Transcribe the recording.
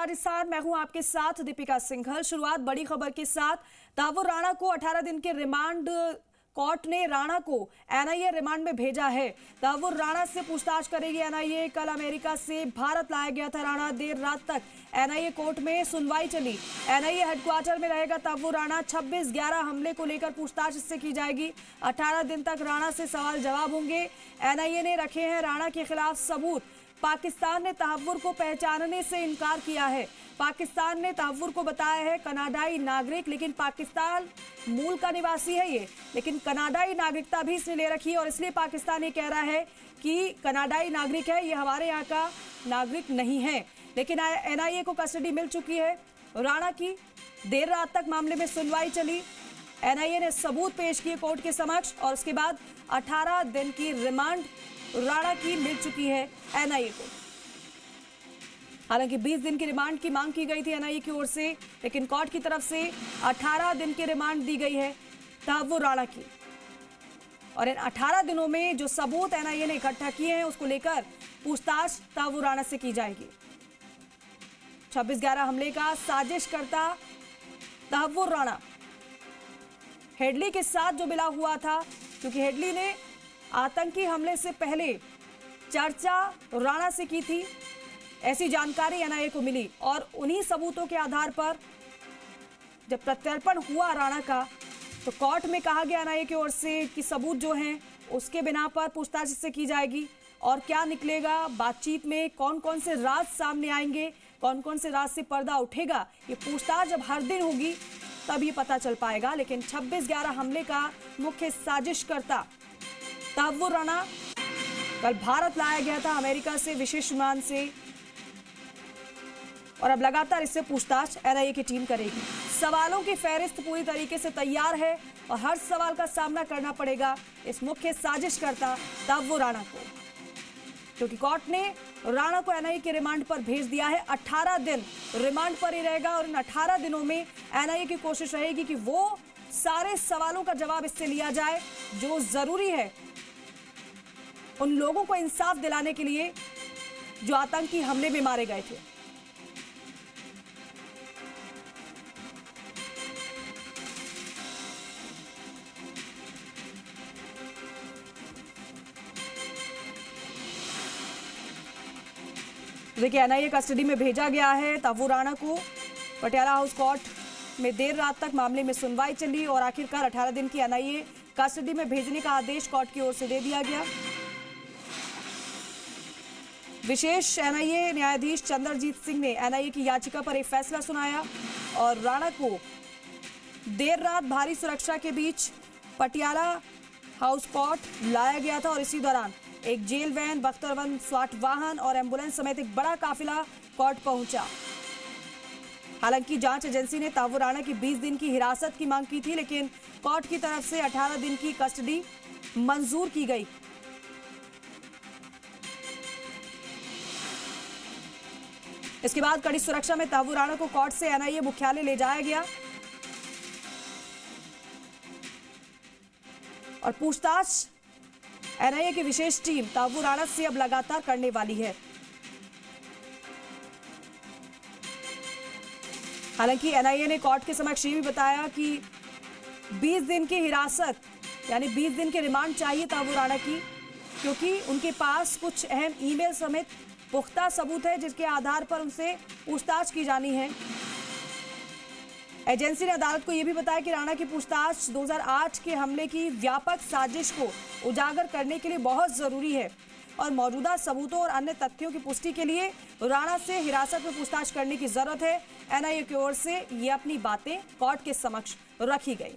राजस्थान। मैं हूं आपके साथ दीपिका सिंघल। शुरुआत बड़ी खबर के साथ। तहव्वुर राणा को 18 दिन के रिमांड कोर्ट ने राणा को एनआईए रिमांड में भेजा है। तहव्वुर राणा से पूछताछ करेगी एनआईए। कल अमेरिका से भारत लाया गया था राणा। देर रात तक एनआईए कोर्ट में सुनवाई चली। एनआईए हेडक्वार्टर में रहेगा तहव्वुर राणा। 26/11 हमले को लेकर पूछताछ इससे की जाएगी। 18 दिन तक राणा से सवाल जवाब होंगे। एनआईए ने रखे हैं राणा के खिलाफ सबूत। पाकिस्तान ने तहव्वुर को पहचानने से इनकार किया है। पाकिस्तान ने तहव्वुर को बताया है कनाडाई नागरिक, लेकिन पाकिस्तान मूल का निवासी है ये, लेकिन कनाडाई नागरिकता भी इसने ले रखी है और इसलिए पाकिस्तान ये कह रहा है कि कनाडाई नागरिक है, ये हमारे यहाँ का नागरिक नहीं है। लेकिन एनआईए को कस्टडी मिल चुकी है राणा की। देर रात तक मामले में सुनवाई चली। एनआईए ने सबूत पेश किए कोर्ट के समक्ष और उसके बाद 18 दिन की रिमांड राणा की मिल चुकी है एनआईए को। हालांकि 20 दिन की रिमांड की मांग की गई थी एनआईए की ओर से, लेकिन कोर्ट की तरफ से 18 दिन की रिमांड दी गई है तहव्वुर राणा की। और इन 18 दिनों में जो सबूत एनआईए ने इकट्ठा किए हैं उसको लेकर पूछताछ तहव्वुर राणा से की जाएगी। 26/11 हमले का साजिशकर्ता तहव्वुर राणा हेडली के साथ जो मिला हुआ था, क्योंकि हेडली ने आतंकी हमले से पहले चर्चा राणा से की थी, ऐसी जानकारी एनआईए को मिली। और उन्हीं सबूतों के आधार पर जब प्रत्यर्पण हुआ राणा का, तो कोर्ट में कहा गया एनआईए की ओर से कि सबूत जो हैं उसके बिना पर पूछताछ इससे की जाएगी। और क्या निकलेगा बातचीत में, कौन कौन से राज सामने आएंगे, कौन कौन से राज से पर्दा उठेगा, ये पूछताछ जब हर दिन होगी तब ये पता चल पाएगा। लेकिन 26/11 हमले का मुख्य साजिशकर्ता तहव्वुर राणा कल भारत लाया गया था अमेरिका से विशेष विमान से, और अब लगातार इससे पूछताछ एनआईए की टीम करेगी। सवालों की फहरिस्त पूरी तरीके से तैयार है और हर सवाल का सामना करना पड़ेगा इस मुख्य साजिशकर्ता तहव्वुर राणा को, क्योंकि कोर्ट ने राणा को एनआईए के रिमांड पर भेज दिया है। 18 दिन रिमांड पर ही रहेगा और इन 18 दिनों में एनआईए की कोशिश रहेगी कि वो सारे सवालों का जवाब इससे लिया जाए जो जरूरी है उन लोगों को इंसाफ दिलाने के लिए जो आतंकी हमले में मारे गए थे। देखिए, एनआईए कस्टडी में भेजा गया है तहव्वुर राणा को। पटियाला हाउस कोर्ट में देर रात तक मामले में सुनवाई चली और आखिरकार 18 दिन की एनआईए कस्टडी में भेजने का आदेश कोर्ट की ओर से दे दिया गया। विशेष एनआईए न्यायाधीश चंद्रजीत सिंह ने एनआईए की याचिका पर एक फैसला सुनाया और राणा को देर रात भारी सुरक्षा के बीच पटियाला हाउस कोर्ट लाया गया था और इसी दौरान एक जेल वैन, बख्तरबंद स्वाट वाहन और एम्बुलेंस समेत एक बड़ा काफिला कोर्ट पहुंचा। हालांकि जांच एजेंसी ने तहव्वुर राणा की 20 दिन की हिरासत की मांग की थी, लेकिन कोर्ट की तरफ से 18 दिन की कस्टडी मंजूर की गई। इसके बाद कड़ी सुरक्षा में तहव्वुर राणा को कोर्ट से एनआईए मुख्यालय ले जाया गया और पूछताछ एनआईए की विशेष टीम तहव्वुर राणा से अब लगातार करने वाली है। हालांकि एनआईए ने कोर्ट के समक्ष ये भी बताया कि 20 दिन की हिरासत यानी 20 दिन की रिमांड चाहिए तहव्वुर राणा की, क्योंकि उनके पास कुछ अहम ईमेल समेत पुख्ता सबूत है जिसके आधार पर उनसे पूछताछ की जानी है। एजेंसी ने अदालत को यह भी बताया कि राणा की पूछताछ 2008 के हमले की व्यापक साजिश को उजागर करने के लिए बहुत जरूरी है और मौजूदा सबूतों और अन्य तथ्यों की पुष्टि के लिए राणा से हिरासत में पूछताछ करने की जरूरत है। एनआईए की ओर से ये अपनी बातें कोर्ट के समक्ष रखी गई।